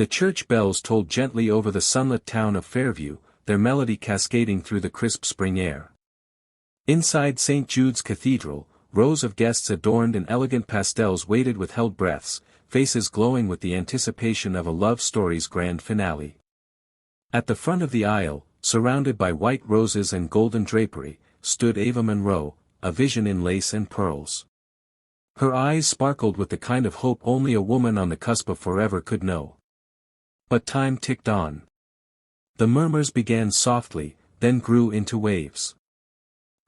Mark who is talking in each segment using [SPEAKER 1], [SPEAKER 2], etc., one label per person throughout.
[SPEAKER 1] The church bells tolled gently over the sunlit town of Fairview, their melody cascading through the crisp spring air. Inside St. Jude's Cathedral, rows of guests adorned in elegant pastels waited with held breaths, faces glowing with the anticipation of a love story's grand finale. At the front of the aisle, surrounded by white roses and golden drapery, stood Ava Monroe, a vision in lace and pearls. Her eyes sparkled with the kind of hope only a woman on the cusp of forever could know. But time ticked on. The murmurs began softly, then grew into waves.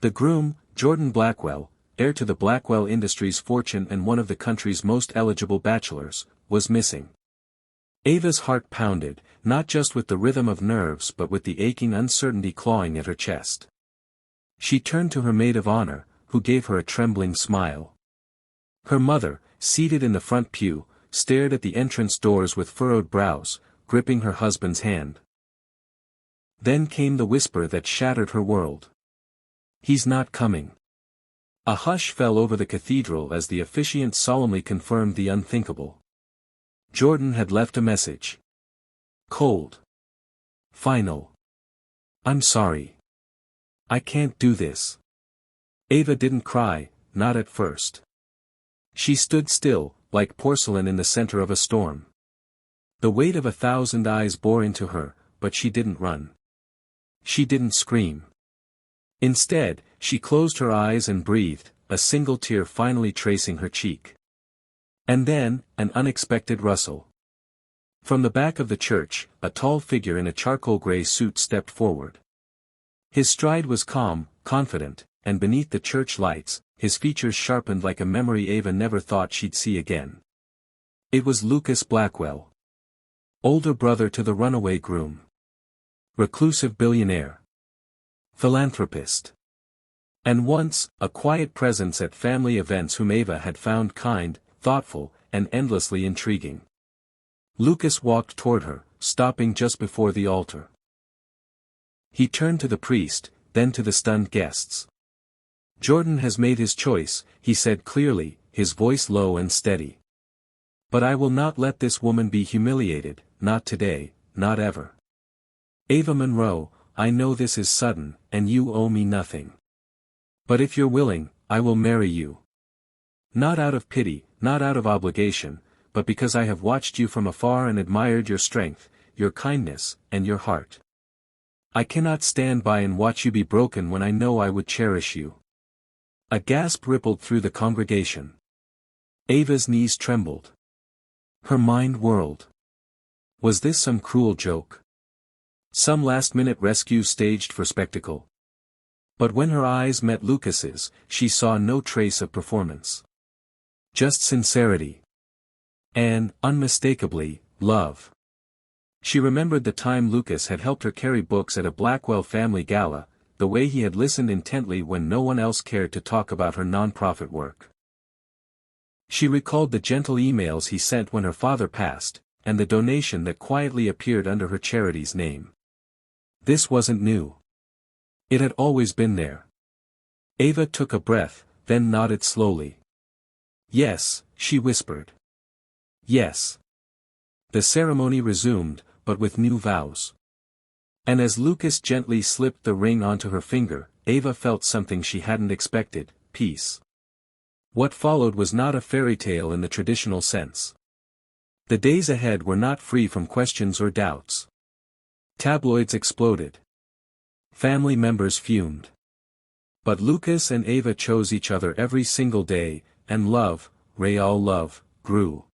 [SPEAKER 1] The groom, Jordan Blackwell, heir to the Blackwell Industries fortune and one of the country's most eligible bachelors, was missing. Ava's heart pounded, not just with the rhythm of nerves but with the aching uncertainty clawing at her chest. She turned to her maid of honor, who gave her a trembling smile. Her mother, seated in the front pew, stared at the entrance doors with furrowed brows, gripping her husband's hand. Then came the whisper that shattered her world. "He's not coming." A hush fell over the cathedral as the officiant solemnly confirmed the unthinkable. Jordan had left a message. Cold. Final. "I'm sorry. I can't do this." Ava didn't cry, not at first. She stood still, like porcelain in the center of a storm. The weight of 1,000 eyes bore into her, but she didn't run. She didn't scream. Instead, she closed her eyes and breathed, a single tear finally tracing her cheek. And then, an unexpected rustle. From the back of the church, a tall figure in a charcoal gray suit stepped forward. His stride was calm, confident, and beneath the church lights, his features sharpened like a memory Ava never thought she'd see again. It was Lucas Blackwell. Older brother to the runaway groom. Reclusive billionaire. Philanthropist. And once, a quiet presence at family events whom Ava had found kind, thoughtful, and endlessly intriguing. Lucas walked toward her, stopping just before the altar. He turned to the priest, then to the stunned guests. "Jordan has made his choice," he said clearly, his voice low and steady. "But I will not let this woman be humiliated, not today, not ever. Ava Monroe, I know this is sudden, and you owe me nothing. But if you're willing, I will marry you. Not out of pity, not out of obligation, but because I have watched you from afar and admired your strength, your kindness, and your heart. I cannot stand by and watch you be broken when I know I would cherish you." A gasp rippled through the congregation. Ava's knees trembled. Her mind whirled. Was this some cruel joke? Some last-minute rescue staged for spectacle? But when her eyes met Lucas's, she saw no trace of performance. Just sincerity. And, unmistakably, love. She remembered the time Lucas had helped her carry books at a Blackwell family gala, the way he had listened intently when no one else cared to talk about her nonprofit work. She recalled the gentle emails he sent when her father passed, and the donation that quietly appeared under her charity's name. This wasn't new. It had always been there. Ava took a breath, then nodded slowly. "Yes," she whispered. "Yes." The ceremony resumed, but with new vows. And as Lucas gently slipped the ring onto her finger, Ava felt something she hadn't expected: peace. What followed was not a fairy tale in the traditional sense. The days ahead were not free from questions or doubts. Tabloids exploded. Family members fumed. But Lucas and Ava chose each other every single day, and love, real love, grew.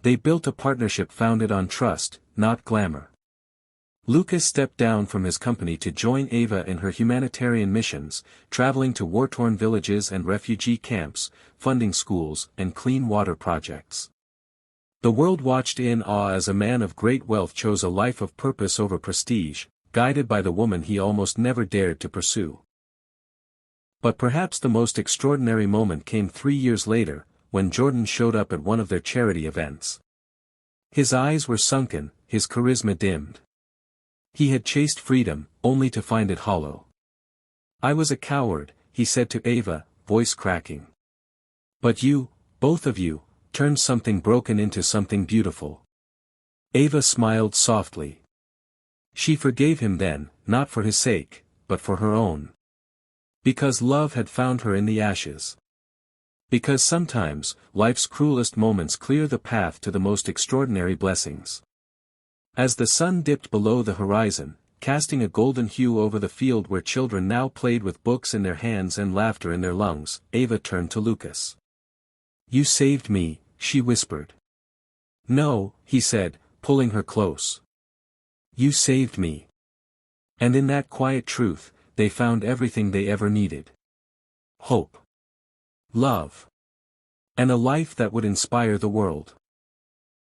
[SPEAKER 1] They built a partnership founded on trust, not glamour. Lucas stepped down from his company to join Ava in her humanitarian missions, traveling to war-torn villages and refugee camps, funding schools and clean water projects. The world watched in awe as a man of great wealth chose a life of purpose over prestige, guided by the woman he almost never dared to pursue. But perhaps the most extraordinary moment came 3 years later, when Jordan showed up at one of their charity events. His eyes were sunken, his charisma dimmed. He had chased freedom, only to find it hollow. "I was a coward," he said to Ava, voice cracking. "But you, both of you, turned something broken into something beautiful. Ava smiled softly. She forgave him then, not for his sake, but for her own. Because love had found her in the ashes. Because sometimes, life's cruelest moments clear the path to the most extraordinary blessings. As the sun dipped below the horizon, casting a golden hue over the field where children now played with books in their hands and laughter in their lungs, Ava turned to Lucas. "You saved me," she whispered. "No," he said, pulling her close. "You saved me." And in that quiet truth, they found everything they ever needed. Hope. Love. And a life that would inspire the world.